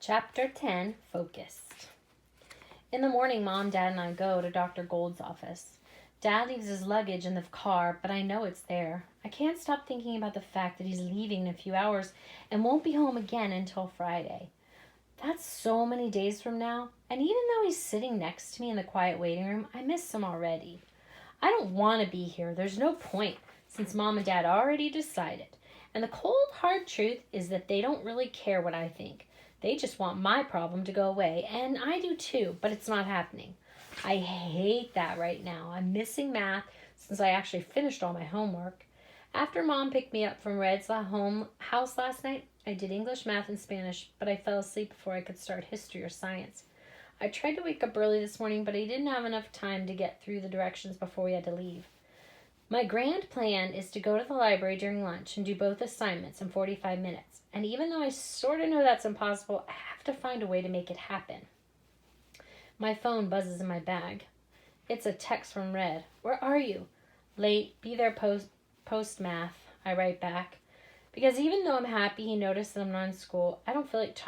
Chapter 10, Focused. In the morning, Mom, Dad, and I go to Dr. Gold's office. Dad leaves his luggage in the car, but I know it's there. I can't stop thinking about the fact that he's leaving in a few hours and won't be home again until Friday. That's so many days from now, and even though he's sitting next to me in the quiet waiting room, I miss him already. I don't want to be here. There's no point, since Mom and Dad already decided. And the cold, hard truth is that they don't really care what I think. They just want my problem to go away, and I do too, but it's not happening. I hate that right now. I'm missing math since I actually finished all my homework. After Mom picked me up from Red's house last night, I did English, math, and Spanish, but I fell asleep before I could start history or science. I tried to wake up early this morning, but I didn't have enough time to get through the directions before we had to leave. My grand plan is to go to the library during lunch and do both assignments in 45 minutes. And even though I sort of know that's impossible, I have to find a way to make it happen. My phone buzzes in my bag. It's a text from Red. Where are you? Late. Be there post math, I write back. Because even though I'm happy he noticed that I'm not in school, I don't feel like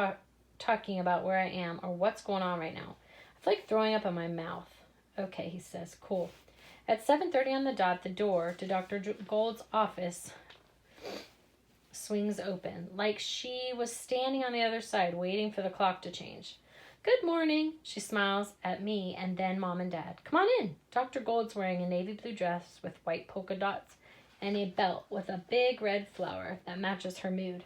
talking about where I am or what's going on right now. I feel like throwing up in my mouth. Okay, he says. Cool. At 7:30 on the dot, the door to Dr. Gold's office swings open, like she was standing on the other side waiting for the clock to change. Good morning, she smiles at me and then Mom and Dad. Come on in. Dr. Gold's wearing a navy blue dress with white polka dots and a belt with a big red flower that matches her mood.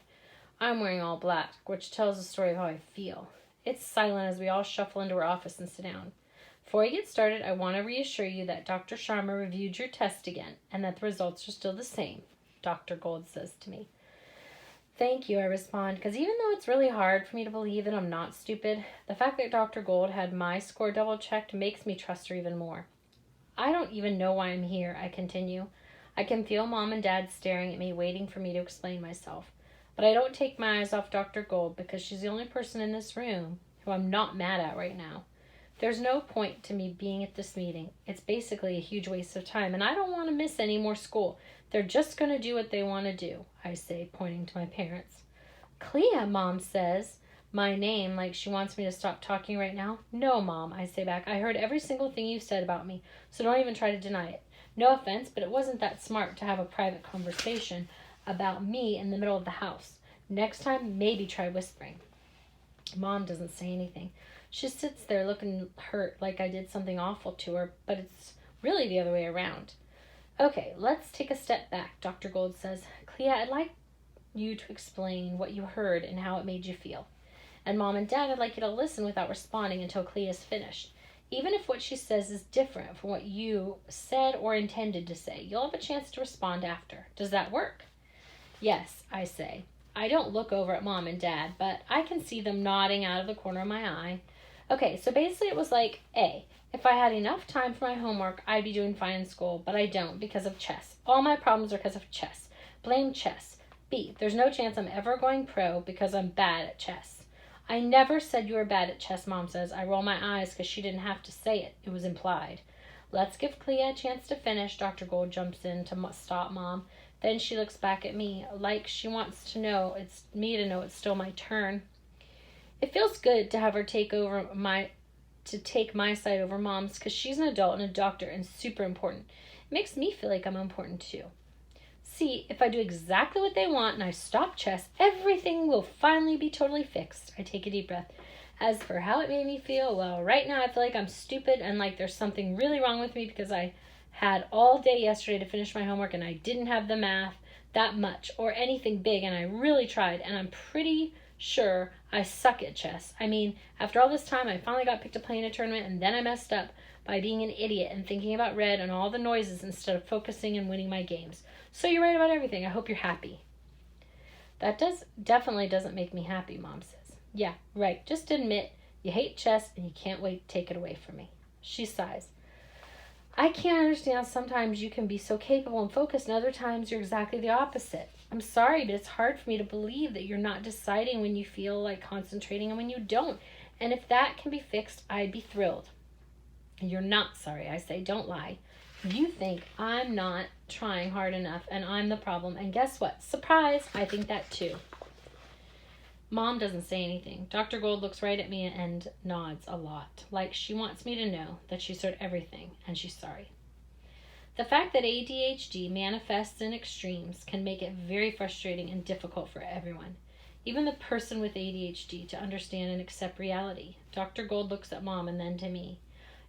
I'm wearing all black, which tells the story of how I feel. It's silent as we all shuffle into our office and sit down. Before I get started, I want to reassure you that Dr. Sharma reviewed your test again and that the results are still the same, Dr. Gold says to me. Thank you, I respond, because even though it's really hard for me to believe that I'm not stupid, the fact that Dr. Gold had my score double-checked makes me trust her even more. I don't even know why I'm here, I continue. I can feel Mom and Dad staring at me, waiting for me to explain myself. But I don't take my eyes off Dr. Gold because she's the only person in this room who I'm not mad at right now. There's no point to me being at this meeting. It's basically a huge waste of time, and I don't want to miss any more school. They're just going to do what they want to do, I say, pointing to my parents. Clea, Mom says, my name, like she wants me to stop talking right now. No, Mom, I say back. I heard every single thing you said about me, so don't even try to deny it. No offense, but it wasn't that smart to have a private conversation about me in the middle of the house. Next time, maybe try whispering. Mom doesn't say anything. She sits there looking hurt like I did something awful to her, but it's really the other way around. Okay, let's take a step back, Dr. Gold says. Clea, I'd like you to explain what you heard and how it made you feel. And Mom and Dad, I'd like you to listen without responding until Clea is finished. Even if what she says is different from what you said or intended to say, you'll have a chance to respond after. Does that work? Yes, I say. I don't look over at Mom and Dad, but I can see them nodding out of the corner of my eye. Okay, so basically it was like, A, if I had enough time for my homework, I'd be doing fine in school, but I don't because of chess. All my problems are because of chess. Blame chess. B, there's no chance I'm ever going pro because I'm bad at chess. I never said you were bad at chess, Mom says. I roll my eyes because she didn't have to say it. It was implied. Let's give Clea a chance to finish. Dr. Gold jumps in to stop Mom. Then she looks back at me like she wants to know it's still my turn. It feels good to have her take my side over Mom's because she's an adult and a doctor and super important. It makes me feel like I'm important too. See, if I do exactly what they want and I stop chess, everything will finally be totally fixed. I take a deep breath. As for how it made me feel, well, right now I feel like I'm stupid and like there's something really wrong with me because I had all day yesterday to finish my homework and I didn't have the math that much or anything big, and I really tried, and I'm pretty sure I suck at chess. I mean, after all this time, I finally got picked to play in a tournament, and then I messed up by being an idiot and thinking about Red and all the noises instead of focusing and winning my games. So you're right about everything. I hope you're happy. That definitely doesn't make me happy, Mom says. Yeah, right. Just admit you hate chess and you can't wait to take it away from me. She sighs. I can't understand how sometimes you can be so capable and focused and other times you're exactly the opposite. I'm sorry, but it's hard for me to believe that you're not deciding when you feel like concentrating and when you don't. And if that can be fixed, I'd be thrilled. You're not sorry, I say. Don't lie. You think I'm not trying hard enough and I'm the problem. And guess what? Surprise, I think that too. Mom doesn't say anything. Dr. Gold looks right at me and nods a lot, like she wants me to know that she's heard everything and she's sorry. The fact that ADHD manifests in extremes can make it very frustrating and difficult for everyone, even the person with ADHD, to understand and accept reality. Dr. Gold looks at Mom and then to me.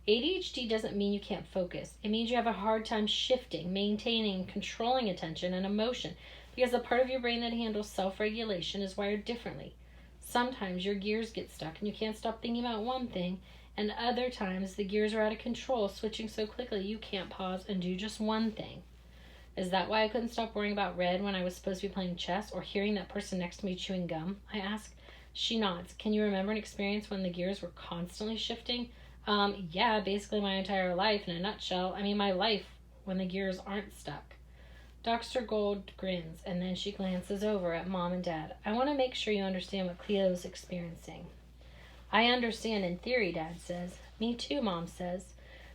ADHD doesn't mean you can't focus. It means you have a hard time shifting, maintaining, controlling attention and emotion, because the part of your brain that handles self-regulation is wired differently. Sometimes your gears get stuck and you can't stop thinking about one thing, and other times the gears are out of control, switching so quickly you can't pause and do just one thing. Is that why I couldn't stop worrying about red when I was supposed to be playing chess, or hearing that person next to me chewing gum? I ask. She nods. Can you remember an experience when the gears were constantly shifting? Yeah, basically my entire life in a nutshell. I mean, my life when the gears aren't stuck. Dr. Gold grins, and then she glances over at Mom and Dad. I want to make sure you understand what Cleo's experiencing. I understand in theory, Dad says. Me too, Mom says.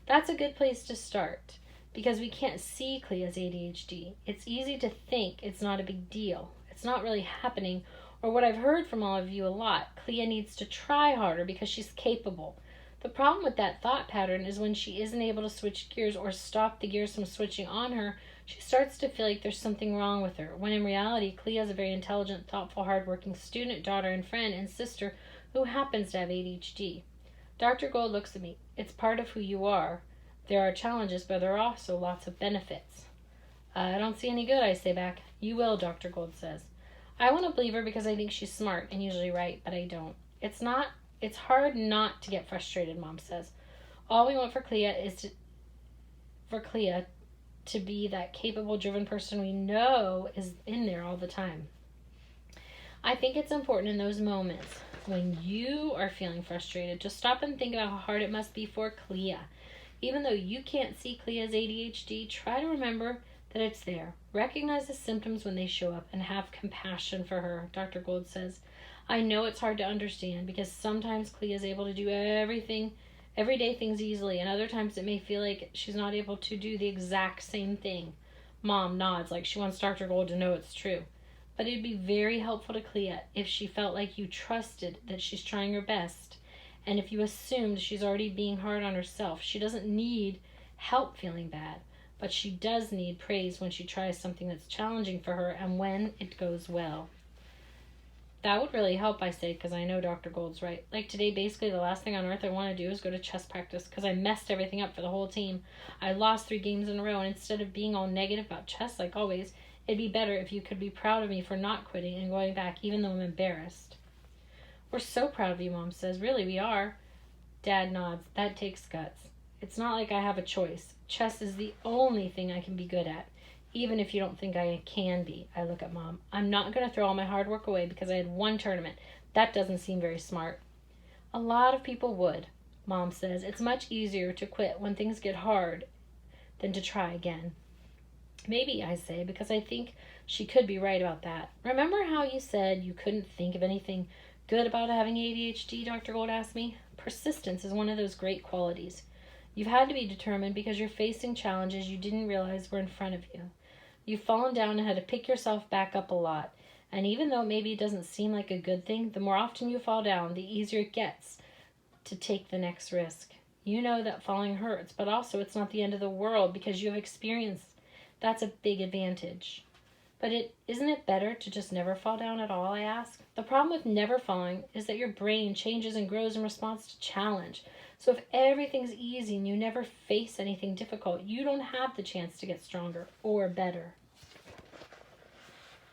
That's a good place to start, because we can't see Cleo's ADHD. It's easy to think it's not a big deal. It's not really happening, or what I've heard from all of you a lot. Cleo needs to try harder because she's capable. The problem with that thought pattern is when she isn't able to switch gears or stop the gears from switching on her, she starts to feel like there's something wrong with her, when in reality, Cleo is a very intelligent, thoughtful, hardworking student, daughter, and friend, and sister who happens to have ADHD. Dr. Gold looks at me. It's part of who you are. There are challenges, but there are also lots of benefits. I don't see any good, I say back. You will, Dr. Gold says. I want to believe her because I think she's smart and usually right, but I don't. It's hard not to get frustrated, Mom says. All we want for Cleo is for Cleo to be that capable, driven person we know is in there all the time. I think it's important in those moments when you are feeling frustrated to stop and think about how hard it must be for Cleo. Even though you can't see Cleo's ADHD, try to remember that it's there. Recognize the symptoms when they show up and have compassion for her, Dr. Gold says. I know it's hard to understand because sometimes Cleo is able to do everyday things easily, and other times it may feel like she's not able to do the exact same thing. Mom nods like she wants Dr. Gold to know it's true. But it'd be very helpful to Cleo if she felt like you trusted that she's trying her best, and if you assumed she's already being hard on herself. She doesn't need help feeling bad, but she does need praise when she tries something that's challenging for her and when it goes well. That would really help, I say, because I know Dr. Gold's right. Like today, basically the last thing on earth I want to do is go to chess practice because I messed everything up for the whole team. I lost 3 games in a row, and instead of being all negative about chess like always, it'd be better if you could be proud of me for not quitting and going back even though I'm embarrassed. We're so proud of you, Mom says. Really, we are. Dad nods. That takes guts. It's not like I have a choice. Chess is the only thing I can be good at. Even if you don't think I can be. I look at Mom. I'm not going to throw all my hard work away because I had one tournament. That doesn't seem very smart. A lot of people would, Mom says. It's much easier to quit when things get hard than to try again. Maybe, I say, because I think she could be right about that. Remember how you said you couldn't think of anything good about having ADHD, Dr. Gold asked me? Persistence is one of those great qualities. You've had to be determined because you're facing challenges you didn't realize were in front of you. You've fallen down and had to pick yourself back up a lot. And even though maybe it doesn't seem like a good thing, the more often you fall down, the easier it gets to take the next risk. You know that falling hurts, but also it's not the end of the world because you have experienced. That's a big advantage. But isn't it better to just never fall down at all, I ask? The problem with never falling is that your brain changes and grows in response to challenge. So if everything's easy and you never face anything difficult, you don't have the chance to get stronger or better.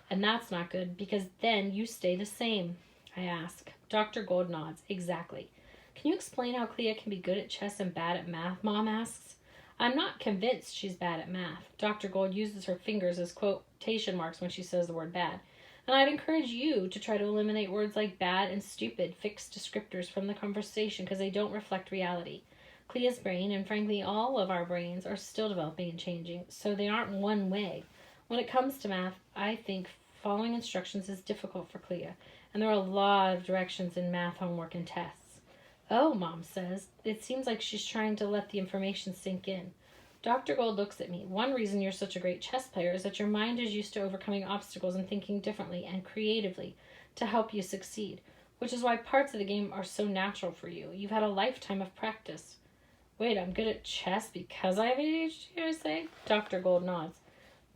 And that's not good because then you stay the same, I ask. Dr. Gold nods. Exactly. Can you explain how Cleo can be good at chess and bad at math, Mom asks. I'm not convinced she's bad at math. Dr. Gold uses her fingers as quotation marks when she says the word bad. And I'd encourage you to try to eliminate words like bad and stupid, fixed descriptors from the conversation because they don't reflect reality. Cleo's brain, and frankly all of our brains, are still developing and changing, so they aren't one way. When it comes to math, I think following instructions is difficult for Cleo, and there are a lot of directions in math homework and tests. Oh, Mom says, it seems like she's trying to let the information sink in. Dr. Gold looks at me. One reason you're such a great chess player is that your mind is used to overcoming obstacles and thinking differently and creatively. to help you succeed, which is why parts of the game are so natural for you. You've had a lifetime of practice. Wait, I'm good at chess because I have ADHD, I say? Dr. Gold nods.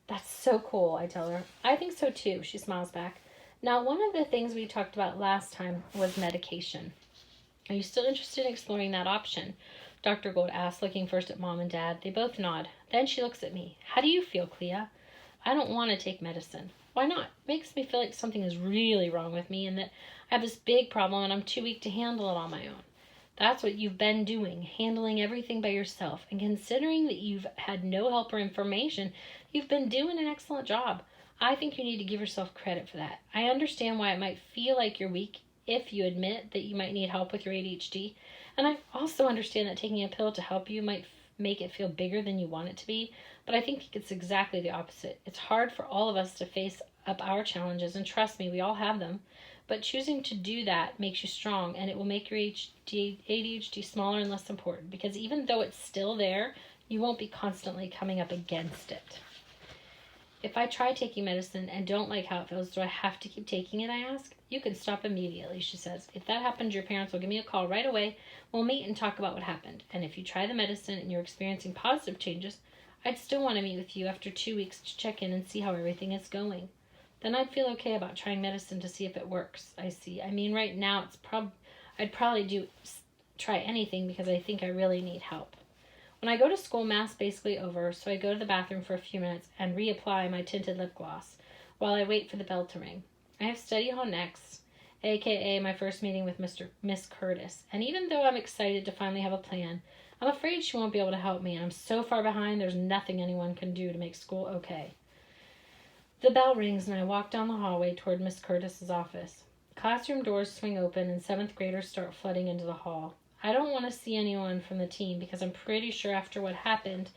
That's so cool, I tell her. I think so too, she smiles back. Now, one of the things we talked about last time was medication. Are you still interested in exploring that option? Dr. Gold asks, looking first at Mom and Dad. They both nod. Then she looks at me. How do you feel, Clea? I don't want to take medicine. Why not? It makes me feel like something is really wrong with me and that I have this big problem and I'm too weak to handle it on my own. That's what you've been doing, handling everything by yourself. And considering that you've had no help or information, you've been doing an excellent job. I think you need to give yourself credit for that. I understand why it might feel like you're weak if you admit that you might need help with your ADHD. And I also understand that taking a pill to help you might make it feel bigger than you want it to be. But I think it's exactly the opposite. It's hard for all of us to face up our challenges, and trust me, we all have them. But choosing to do that makes you strong, and it will make your ADHD smaller and less important, because even though it's still there, you won't be constantly coming up against it. If I try taking medicine and don't like how it feels, do I have to keep taking it, I ask? You can stop immediately, she says. If that happens, your parents will give me a call right away. We'll meet and talk about what happened. And if you try the medicine and you're experiencing positive changes, I'd still want to meet with you after 2 weeks to check in and see how everything is going. Then I'd feel okay about trying medicine to see if it works. I see. I mean, right now I'd probably try anything because I think I really need help. When I go to school, math's basically over, so I go to the bathroom for a few minutes and reapply my tinted lip gloss while I wait for the bell to ring. I have study hall next, aka my first meeting with Miss Curtis, and even though I'm excited to finally have a plan, I'm afraid she won't be able to help me, and I'm so far behind there's nothing anyone can do to make school okay. The bell rings and I walk down the hallway toward Miss Curtis's office. Classroom doors swing open and 7th graders start flooding into the hall. I don't want to see anyone from the team because I'm pretty sure after what happened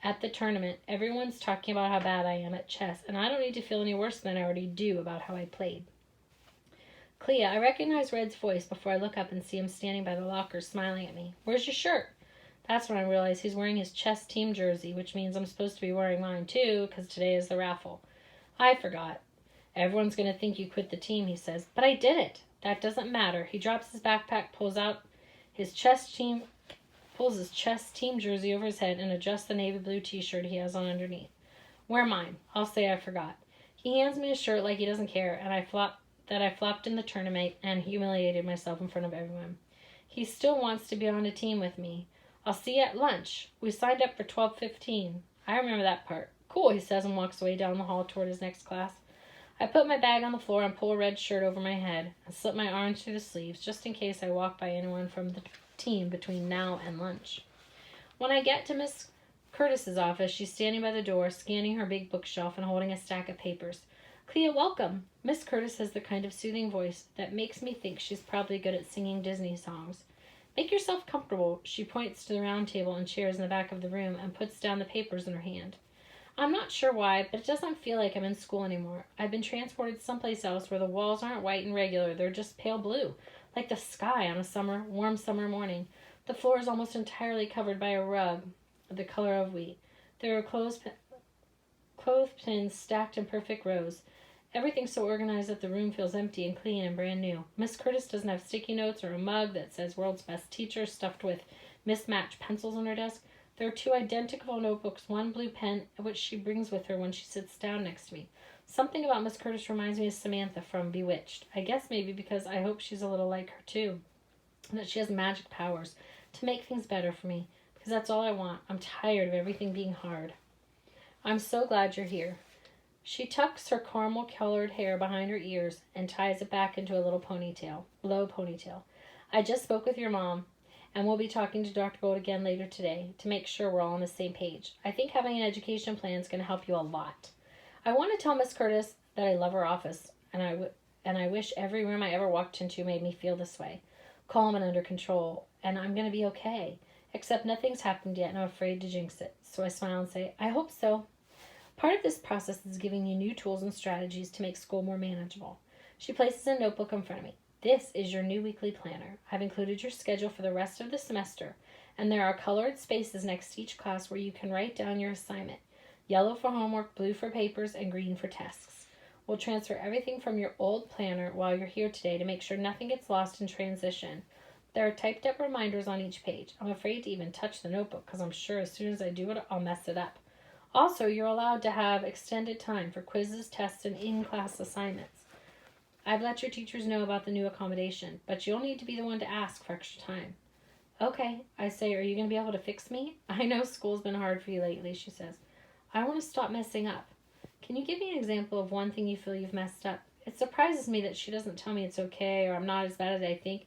at the tournament, everyone's talking about how bad I am at chess, and I don't need to feel any worse than I already do about how I played. Clea, I recognize Red's voice before I look up and see him standing by the locker smiling at me. Where's your shirt? That's when I realize he's wearing his chess team jersey, which means I'm supposed to be wearing mine too because today is the raffle. I forgot. Everyone's going to think you quit the team, he says. But I did it. That doesn't matter. He drops his backpack, pulls his chess team jersey over his head, and adjusts the navy blue t-shirt he has on underneath. Wear mine. I'll say I forgot. He hands me his shirt like he doesn't care, and I flopped in the tournament and humiliated myself in front of everyone. He still wants to be on a team with me. I'll see you at lunch. We signed up for 12:15. I remember that part. Cool, he says and walks away down the hall toward his next class. I put my bag on the floor and pull a red shirt over my head and slip my arms through the sleeves just in case I walk by anyone from the team between now and lunch. When I get to Miss Curtis's office, she's standing by the door, scanning her big bookshelf and holding a stack of papers. Clea, welcome. Miss Curtis has the kind of soothing voice that makes me think she's probably good at singing Disney songs. Make yourself comfortable. She points to the round table and chairs in the back of the room and puts down the papers in her hand. I'm not sure why, but it doesn't feel like I'm in school anymore. I've been transported someplace else where the walls aren't white and regular. They're just pale blue, like the sky on a warm summer morning. The floor is almost entirely covered by a rug the color of wheat. There are clothespins stacked in perfect rows. Everything's so organized that the room feels empty and clean and brand new. Miss Curtis doesn't have sticky notes or a mug that says World's Best Teacher stuffed with mismatched pencils on her desk. There are 2 identical notebooks, 1 blue pen, which she brings with her when she sits down next to me. Something about Miss Curtis reminds me of Samantha from Bewitched. I guess maybe because I hope she's a little like her too, and that she has magic powers to make things better for me, because that's all I want. I'm tired of everything being hard. I'm so glad you're here. She tucks her caramel-colored hair behind her ears and ties it back into a low ponytail. I just spoke with your mom, and we'll be talking to Dr. Gold again later today to make sure we're all on the same page. I think having an education plan is going to help you a lot. I want to tell Miss Curtis that I love her office, and I wish every room I ever walked into made me feel this way, calm and under control, and I'm going to be okay. Except nothing's happened yet, and I'm afraid to jinx it. So I smile and say, I hope so. Part of this process is giving you new tools and strategies to make school more manageable. She places a notebook in front of me. This is your new weekly planner. I've included your schedule for the rest of the semester, and there are colored spaces next to each class where you can write down your assignment. Yellow for homework, blue for papers, and green for tasks. We'll transfer everything from your old planner while you're here today to make sure nothing gets lost in transition. There are typed up reminders on each page. I'm afraid to even touch the notebook because I'm sure as soon as I do it, I'll mess it up. Also, you're allowed to have extended time for quizzes, tests, and in-class assignments. I've let your teachers know about the new accommodation, but you'll need to be the one to ask for extra time. Okay, I say, are you going to be able to fix me? I know school's been hard for you lately, she says. I want to stop messing up. Can you give me an example of one thing you feel you've messed up? It surprises me that she doesn't tell me it's okay or I'm not as bad as I think.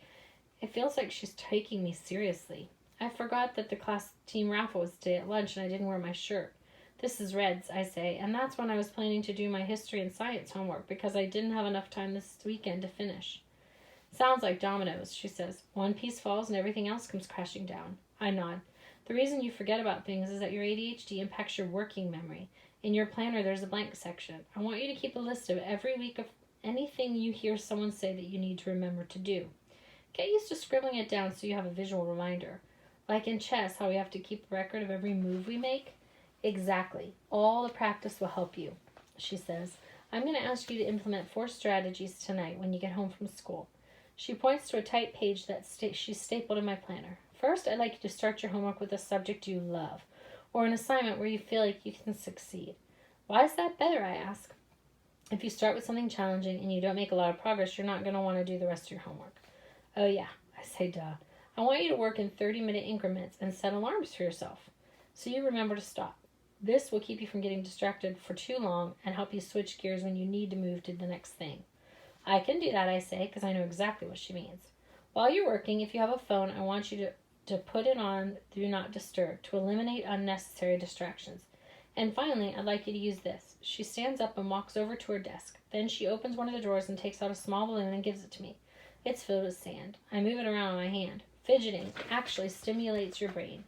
It feels like she's taking me seriously. I forgot that the class team raffle was today at lunch and I didn't wear my shirt. This is Red's, I say, and that's when I was planning to do my history and science homework because I didn't have enough time this weekend to finish. Sounds like dominoes, she says. One piece falls and everything else comes crashing down. I nod. The reason you forget about things is that your ADHD impacts your working memory. In your planner, there's a blank section. I want you to keep a list of every week of anything you hear someone say that you need to remember to do. Get used to scribbling it down so you have a visual reminder. Like in chess, how we have to keep a record of every move we make. Exactly. All the practice will help you, she says. I'm going to ask you to implement 4 strategies tonight when you get home from school. She points to a tight page that she's stapled in my planner. First, I'd like you to start your homework with a subject you love, or an assignment where you feel like you can succeed. Why is that better, I ask. If you start with something challenging and you don't make a lot of progress, you're not going to want to do the rest of your homework. Oh yeah, I say duh. I want you to work in 30-minute increments and set alarms for yourself, so you remember to stop. This will keep you from getting distracted for too long and help you switch gears when you need to move to the next thing. I can do that, I say, because I know exactly what she means. While you're working, if you have a phone, I want you to put it on Do Not Disturb to eliminate unnecessary distractions. And finally, I'd like you to use this. She stands up and walks over to her desk. Then she opens one of the drawers and takes out a small balloon and gives it to me. It's filled with sand. I move it around in my hand. Fidgeting actually stimulates your brain,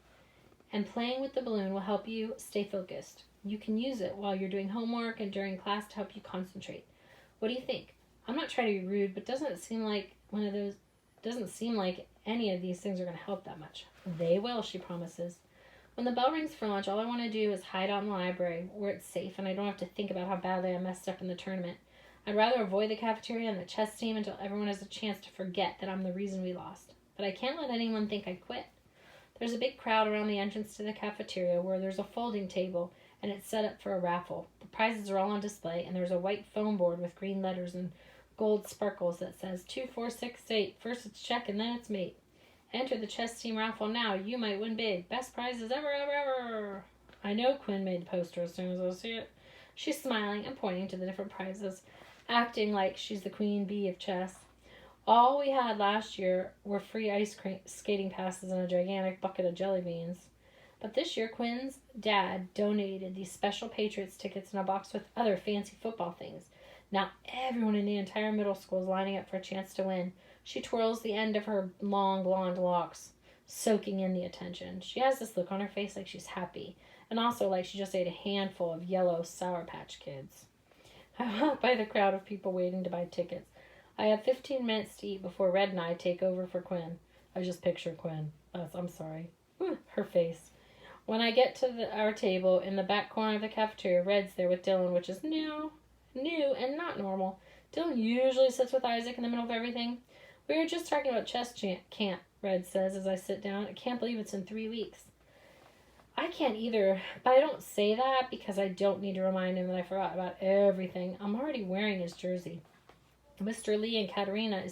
and playing with the balloon will help you stay focused. You can use it while you're doing homework and during class to help you concentrate. What do you think? I'm not trying to be rude, but doesn't seem like any of these things are going to help that much. They will, she promises. When the bell rings for lunch, all I want to do is hide out in the library where it's safe and I don't have to think about how badly I messed up in the tournament. I'd rather avoid the cafeteria and the chess team until everyone has a chance to forget that I'm the reason we lost. But I can't let anyone think I quit. There's a big crowd around the entrance to the cafeteria where there's a folding table and it's set up for a raffle. The prizes are all on display and there's a white foam board with green letters and gold sparkles that says 2468. First it's check and then it's mate. Enter the chess team raffle now. You might win big. Best prizes ever, ever, ever. I know Quinn made the poster as soon as I see it. She's smiling and pointing to the different prizes, acting like she's the queen bee of chess. All we had last year were free ice skating passes and a gigantic bucket of jelly beans. But this year, Quinn's dad donated these special Patriots tickets in a box with other fancy football things. Now everyone in the entire middle school is lining up for a chance to win. She twirls the end of her long blonde locks, soaking in the attention. She has this look on her face like she's happy, and also like she just ate a handful of yellow Sour Patch Kids. I walk by the crowd of people waiting to buy tickets. I have 15 minutes to eat before Red and I take over for Quinn. I just picture Quinn. I'm sorry. Her face. When I get to our table in the back corner of the cafeteria, Red's there with Dylan, which is new and not normal. Dylan usually sits with Isaac in the middle of everything. We were just talking about chess camp, Red says as I sit down. I can't believe it's in 3 weeks. I can't either, but I don't say that because I don't need to remind him that I forgot about everything. I'm already wearing his jersey. Mr. Lee and Katerina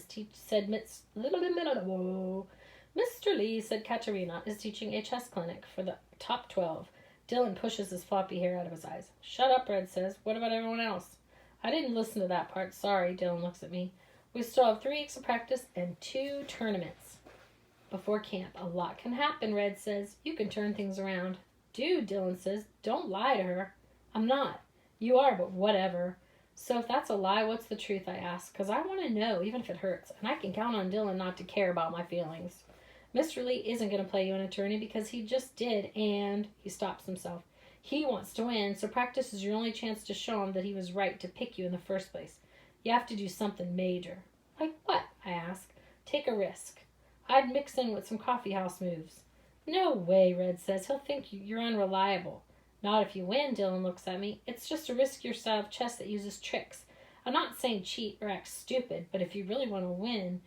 Mr. Lee said Katerina is teaching a chess clinic for the top 12. Dylan pushes his floppy hair out of his eyes. Shut up, Red says. What about everyone else? I didn't listen to that part. Sorry, Dylan looks at me. We still have 3 weeks of practice and 2 tournaments before camp. A lot can happen, Red says. You can turn things around. Dude, Dylan says. Don't lie to her. I'm not. You are, but whatever. So if that's a lie, what's the truth, I ask? Because I want to know, even if it hurts. And I can count on Dylan not to care about my feelings. Mr. Lee isn't going to play you an attorney because he just did, and he stops himself. He wants to win, so practice is your only chance to show him that he was right to pick you in the first place. You have to do something major. Like what? I ask. Take a risk. I'd mix in with some coffeehouse moves. No way, Red says. He'll think you're unreliable. Not if you win, Dylan looks at me. It's just a riskier style of chess that uses tricks. I'm not saying cheat or act stupid, but if you really want to win,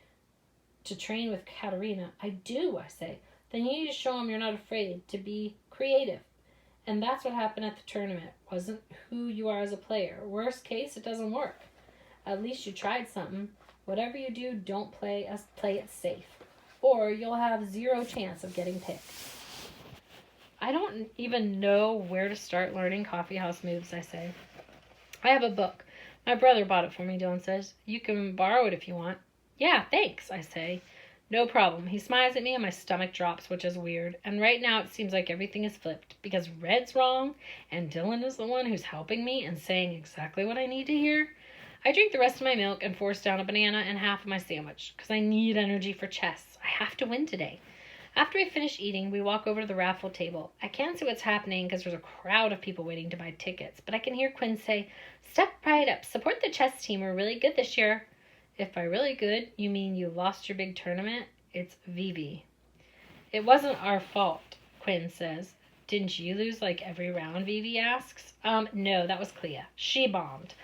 to train with Katerina, I do, I say. Then you need to show them you're not afraid to be creative. And that's what happened at the tournament. Wasn't who you are as a player. Worst case, it doesn't work. At least you tried something. Whatever you do, don't play it safe. Or you'll have zero chance of getting picked. I don't even know where to start learning coffeehouse moves, I say. I have a book. My brother bought it for me, Dylan says. You can borrow it if you want. Yeah, thanks, I say. No problem. He smiles at me and my stomach drops, which is weird. And right now it seems like everything is flipped because Red's wrong and Dylan is the one who's helping me and saying exactly what I need to hear. I drink the rest of my milk and force down a banana and half of my sandwich because I need energy for chess. I have to win today. After we finish eating, we walk over to the raffle table. I can't see what's happening because there's a crowd of people waiting to buy tickets, but I can hear Quinn say, "Step right up. Support the chess team. We're really good this year." If by really good, you mean you lost your big tournament, it's Vivi. It wasn't our fault, Quinn says. Didn't you lose like every round, Vivi asks. No, that was Clea. She bombed.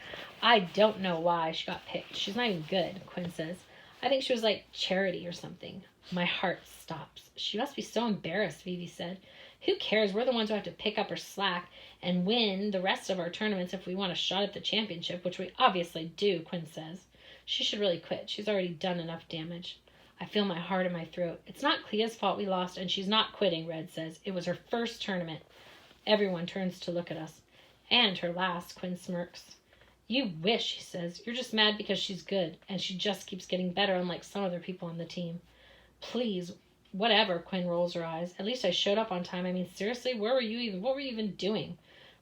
I don't know why she got picked. She's not even good, Quinn says. I think she was like Charity or something. My heart stops. She must be so embarrassed, Vivi said. Who cares? We're the ones who have to pick up her slack and win the rest of our tournaments if we want a shot at the championship, which we obviously do, Quinn says. She should really quit. She's already done enough damage. I feel my heart in my throat. It's not Clea's fault we lost, and she's not quitting, Red says. It was her first tournament. Everyone turns to look at us. And her last, Quinn smirks. You wish, she says. You're just mad because she's good, and she just keeps getting better, unlike some other people on the team. Please, whatever, Quinn rolls her eyes. At least I showed up on time. I mean, seriously, what were you even doing?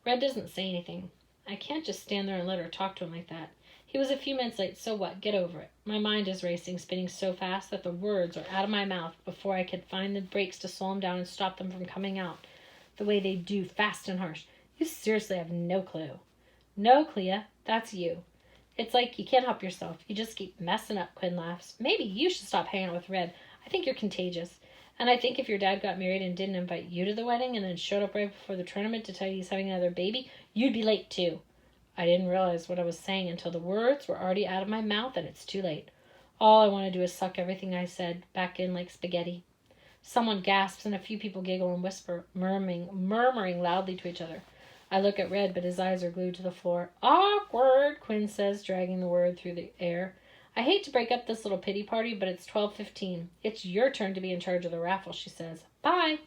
Red doesn't say anything. I can't just stand there and let her talk to him like that. He was a few minutes late, so what? Get over it. My mind is racing, spinning so fast that the words are out of my mouth before I could find the brakes to slow them down and stop them from coming out the way they do, fast and harsh. You seriously have no clue. No, Clea, that's you. It's like you can't help yourself. You just keep messing up, Quinn laughs. Maybe you should stop hanging out with Red. I think you're contagious. And I think if your dad got married and didn't invite you to the wedding and then showed up right before the tournament to tell you he's having another baby, you'd be late too. I didn't realize what I was saying until the words were already out of my mouth and it's too late. All I want to do is suck everything I said back in like spaghetti. Someone gasps and a few people giggle and whisper, murmuring loudly to each other. I look at Red, but his eyes are glued to the floor. Awkward, Quinn says, dragging the word through the air. I hate to break up this little pity party, but it's 12:15. It's your turn to be in charge of the raffle, she says. Bye.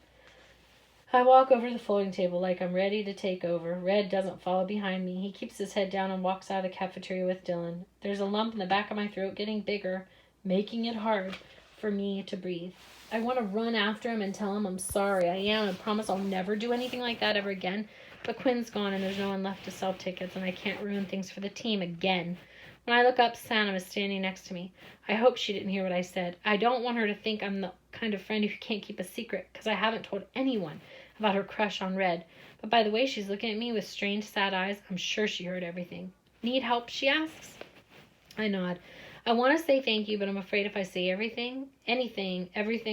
I walk over to the folding table like I'm ready to take over. Red doesn't follow behind me. He keeps his head down and walks out of the cafeteria with Dylan. There's a lump in the back of my throat getting bigger, making it hard for me to breathe. I want to run after him and tell him I'm sorry. I am. I promise I'll never do anything like that ever again. But Quinn's gone and there's no one left to sell tickets and I can't ruin things for the team again. When I look up, Santa is standing next to me. I hope she didn't hear what I said. I don't want her to think I'm the kind of friend who can't keep a secret because I haven't told anyone about her crush on Red. But by the way she's looking at me with strange, sad eyes, I'm sure she heard everything. Need help, she asks. I nod. I want to say thank you, but I'm afraid if I say everything, everything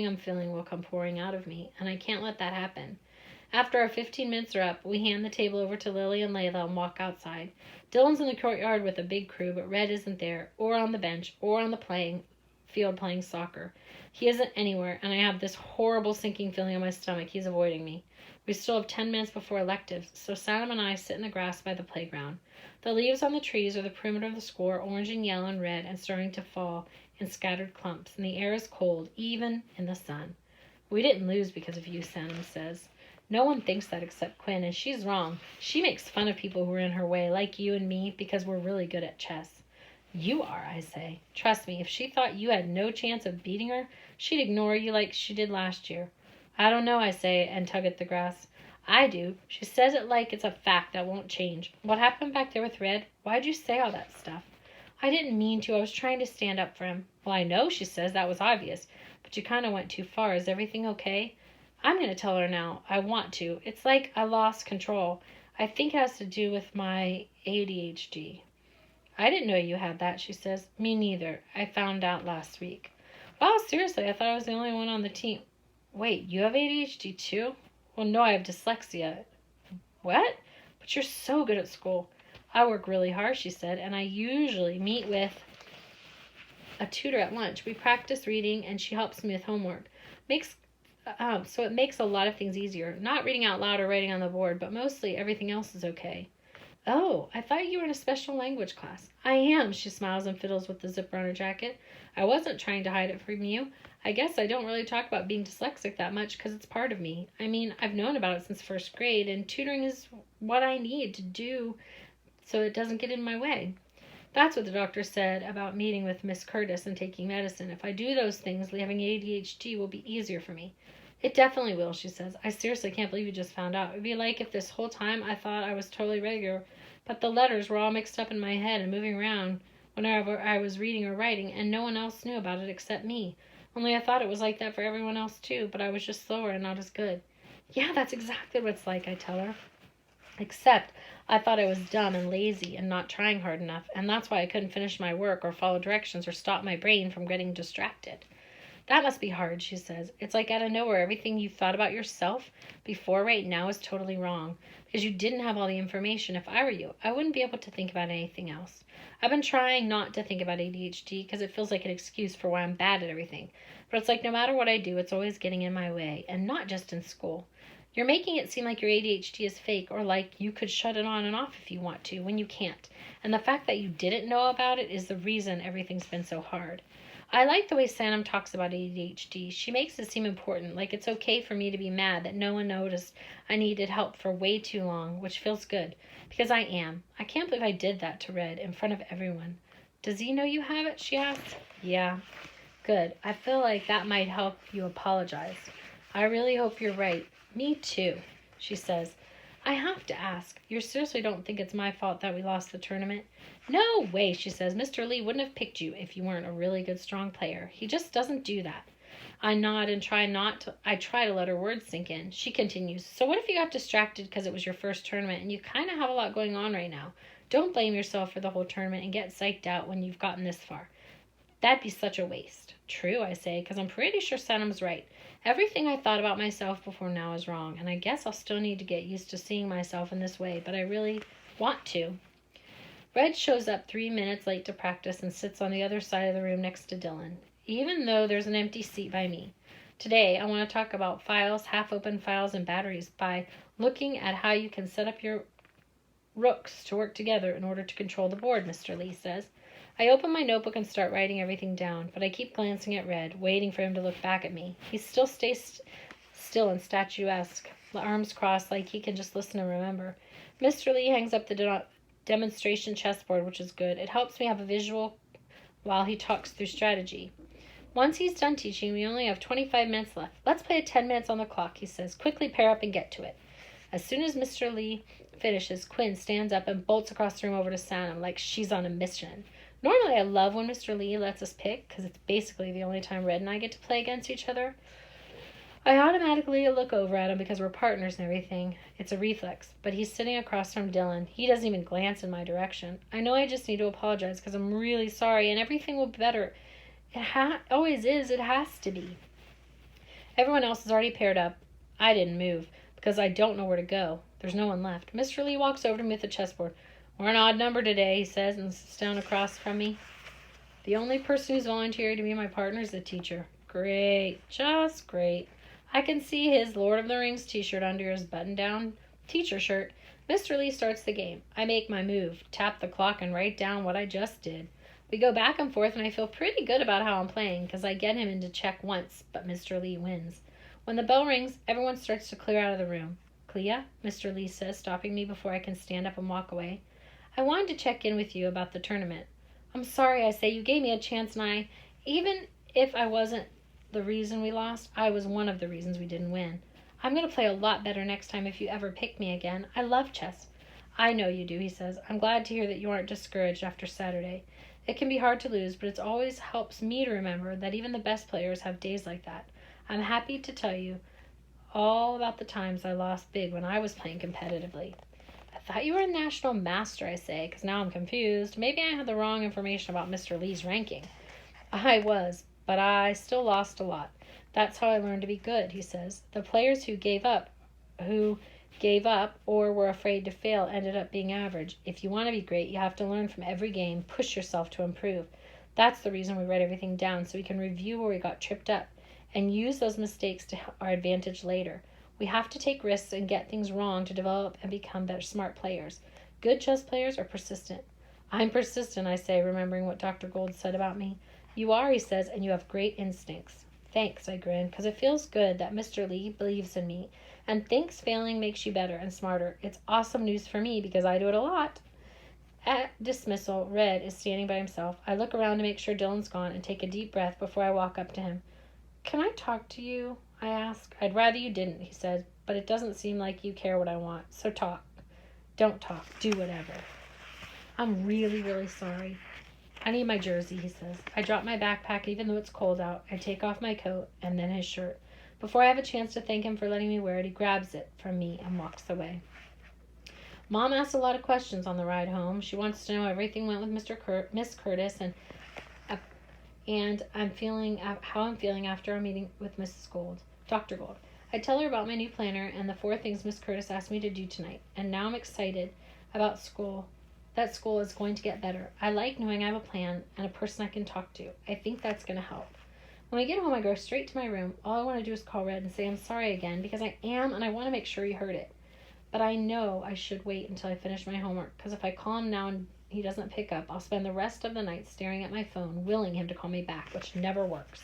I'm feeling will come pouring out of me, and I can't let that happen. After our 15 minutes are up, we hand the table over to Lily and Layla and walk outside. Dylan's in the courtyard with a big crew, but Red isn't there, or on the bench, or on the playing field playing soccer. He isn't anywhere, and I have this horrible sinking feeling in my stomach. He's avoiding me. We still have 10 minutes before electives, so Sam and I sit in the grass by the playground. The leaves on the trees are the perimeter of the school are orange and yellow and red and starting to fall in scattered clumps, and the air is cold, even in the sun. We didn't lose because of you, Sam says. No one thinks that except Quinn, and she's wrong. She makes fun of people who are in her way, like you and me, because we're really good at chess. You are, I say. Trust me, if she thought you had no chance of beating her, she'd ignore you like she did last year. I don't know, I say, and tug at the grass. I do. She says it like it's a fact that won't change. What happened back there with Red? Why'd you say all that stuff? I didn't mean to. I was trying to stand up for him. Well, I know, she says. That was obvious. But you kind of went too far. Is everything okay? I'm going to tell her now. I want to. It's like I lost control. I think it has to do with my ADHD. I didn't know you had that, she says. Me neither. I found out last week. Wow, seriously, I thought I was the only one on the team. Wait, you have ADHD too? Well, no, I have dyslexia. What? But you're so good at school. I work really hard, she said, and I usually meet with a tutor at lunch. We practice reading, and she helps me with homework. So it makes a lot of things easier. Not reading out loud or writing on the board, but mostly everything else is okay. Oh, I thought you were in a special language class. I am, she smiles and fiddles with the zipper on her jacket. I wasn't trying to hide it from you. I guess I don't really talk about being dyslexic that much because it's part of me. I mean, I've known about it since first grade, and tutoring is what I need to do so it doesn't get in my way. That's what the doctor said about meeting with Miss Curtis and taking medicine. If I do those things, having ADHD will be easier for me. It definitely will, she says. I seriously can't believe you just found out. It would be like if this whole time I thought I was totally regular, but the letters were all mixed up in my head and moving around whenever I was reading or writing, and no one else knew about it except me. Only I thought it was like that for everyone else too, but I was just slower and not as good. Yeah, that's exactly what it's like, I tell her. Except I thought I was dumb and lazy and not trying hard enough, and that's why I couldn't finish my work or follow directions or stop my brain from getting distracted. That must be hard, she says. It's like out of nowhere, everything you thought about yourself before right now is totally wrong because you didn't have all the information. If I were you, I wouldn't be able to think about anything else. I've been trying not to think about ADHD because it feels like an excuse for why I'm bad at everything. But it's like no matter what I do, it's always getting in my way, and not just in school. You're making it seem like your ADHD is fake or like you could shut it on and off if you want to when you can't. And the fact that you didn't know about it is the reason everything's been so hard. I like the way Sanam talks about ADHD. She makes it seem important, like it's okay for me to be mad that no one noticed I needed help for way too long, which feels good, because I am. I can't believe I did that to Red in front of everyone. Does he know you have it? She asks. Yeah. Good. I feel like that might help you apologize. I really hope you're right. Me too, she says. I have to ask, you seriously don't think it's my fault that we lost the tournament? No way, she says. Mr. Lee wouldn't have picked you if you weren't a really good, strong player. He just doesn't do that. I nod and try to let her words sink in. She continues, so what if you got distracted because it was your first tournament and you kind of have a lot going on right now? Don't blame yourself for the whole tournament and get psyched out when you've gotten this far. That'd be such a waste. True, I say, because I'm pretty sure Sanam's right. Everything I thought about myself before now is wrong, and I guess I'll still need to get used to seeing myself in this way, but I really want to. Red shows up 3 minutes late to practice and sits on the other side of the room next to Dylan, even though there's an empty seat by me. Today, I want to talk about files, half-open files, and batteries by looking at how you can set up your rooks to work together in order to control the board, Mr. Lee says. I open my notebook and start writing everything down, but I keep glancing at Red, waiting for him to look back at me. He still stays still and statuesque, arms crossed like he can just listen and remember. Mr. Lee hangs up the demonstration chessboard, which is good. It helps me have a visual while he talks through strategy. Once he's done teaching, we only have 25 minutes left. Let's play at 10 minutes on the clock, he says. Quickly pair up and get to it. As soon as Mr. Lee finishes, Quinn stands up and bolts across the room over to Sanam like she's on a mission. Normally, I love when Mr. Lee lets us pick, because it's basically the only time Red and I get to play against each other. I automatically look over at him because we're partners and everything. It's a reflex, but he's sitting across from Dylan. He doesn't even glance in my direction. I know I just need to apologize because I'm really sorry, and everything will be better. It always is. It has to be. Everyone else is already paired up. I didn't move because I don't know where to go. There's no one left. Mr. Lee walks over to me with the chessboard. We're an odd number today, he says, and sits down across from me. The only person who's volunteered to be my partner is the teacher. Great. Just great. I can see his Lord of the Rings t-shirt under his button-down teacher shirt. Mr. Lee starts the game. I make my move, tap the clock, and write down what I just did. We go back and forth, and I feel pretty good about how I'm playing because I get him into check once, but Mr. Lee wins. When the bell rings, everyone starts to clear out of the room. Clea, Mr. Lee says, stopping me before I can stand up and walk away. I wanted to check in with you about the tournament. I'm sorry, I say. You gave me a chance, and even if I wasn't the reason we lost, I was one of the reasons we didn't win. I'm going to play a lot better next time if you ever pick me again. I love chess. I know you do, he says. I'm glad to hear that you aren't discouraged after Saturday. It can be hard to lose, but it always helps me to remember that even the best players have days like that. I'm happy to tell you all about the times I lost big when I was playing competitively. I thought you were a national master, I say, because now I'm confused. Maybe I had the wrong information about Mr. Lee's ranking. I was, but I still lost a lot. That's how I learned to be good, he says. The players who gave up, who gave up, or were afraid to fail ended up being average. If you want to be great, you have to learn from every game, push yourself to improve. That's the reason we write everything down, so we can review where we got tripped up and use those mistakes to our advantage later. We have to take risks and get things wrong to develop and become better smart players. Good chess players are persistent. I'm persistent, I say, remembering what Dr. Gold said about me. You are, he says, and you have great instincts. Thanks, I grin, because it feels good that Mr. Lee believes in me and thinks failing makes you better and smarter. It's awesome news for me because I do it a lot. At dismissal, Red is standing by himself. I look around to make sure Dylan's gone and take a deep breath before I walk up to him. Can I talk to you? I ask. I'd rather you didn't, he said, but it doesn't seem like you care what I want, so talk. Don't talk. Do whatever. I'm really, really sorry. I need my jersey, he says. I drop my backpack even though it's cold out. I take off my coat and then his shirt. Before I have a chance to thank him for letting me wear it, he grabs it from me and walks away. Mom asks a lot of questions on the ride home. She wants to know everything went with Miss Curtis and how I'm feeling after our meeting with Mrs. Gold, Dr. Gold. I tell her about my new planner and the 4 things Miss Curtis asked me to do tonight. And now I'm excited about school. That school is going to get better. I like knowing I have a plan and a person I can talk to. I think that's going to help. When I get home, I go straight to my room. All I want to do is call Red and say I'm sorry again because I am and I want to make sure he heard it. But I know I should wait until I finish my homework because if I call him now and he doesn't pick up, I'll spend the rest of the night staring at my phone, willing him to call me back, which never works.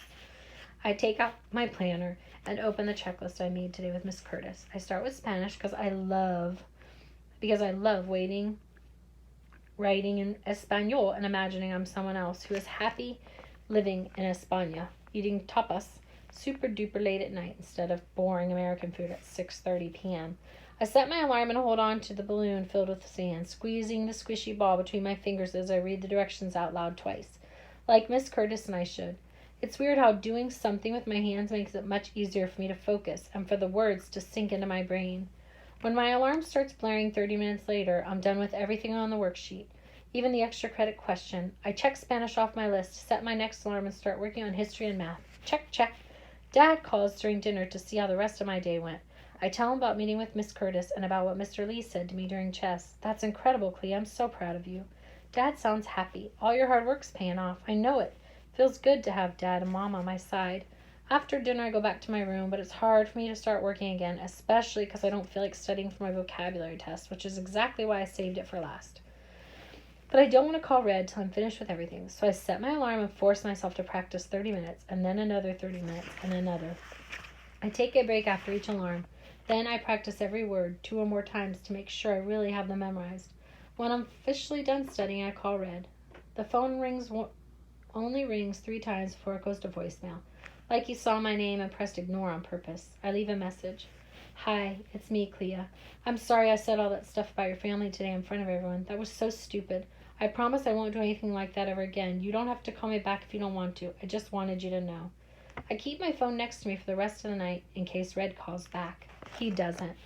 I take out my planner and open the checklist I made today with Miss Curtis. I start with Spanish because I love writing in Espanol and imagining I'm someone else who is happy living in España, eating tapas super duper late at night instead of boring American food at 6:30 p.m. I set my alarm and hold on to the balloon filled with sand, squeezing the squishy ball between my fingers as I read the directions out loud twice, like Miss Curtis and I should. It's weird how doing something with my hands makes it much easier for me to focus and for the words to sink into my brain. When my alarm starts blaring 30 minutes later, I'm done with everything on the worksheet, even the extra credit question. I check Spanish off my list, set my next alarm, and start working on history and math. Check, check. Dad calls during dinner to see how the rest of my day went. I tell him about meeting with Miss Curtis and about what Mr. Lee said to me during chess. That's incredible, Clea. I'm so proud of you. Dad sounds happy. All your hard work's paying off. I know it. Feels good to have Dad and Mom on my side. After dinner, I go back to my room, but it's hard for me to start working again, especially because I don't feel like studying for my vocabulary test, which is exactly why I saved it for last. But I don't want to call Red till I'm finished with everything, so I set my alarm and force myself to practice 30 minutes, and then another 30 minutes, and another. I take a break after each alarm. Then I practice every word 2 or more times to make sure I really have them memorized. When I'm officially done studying, I call Red. The phone only rings 3 times before it goes to voicemail. Like he saw my name and pressed ignore on purpose. I leave a message. Hi, it's me, Clea. I'm sorry I said all that stuff about your family today in front of everyone. That was so stupid. I promise I won't do anything like that ever again. You don't have to call me back if you don't want to. I just wanted you to know. I keep my phone next to me for the rest of the night in case Red calls back. He doesn't.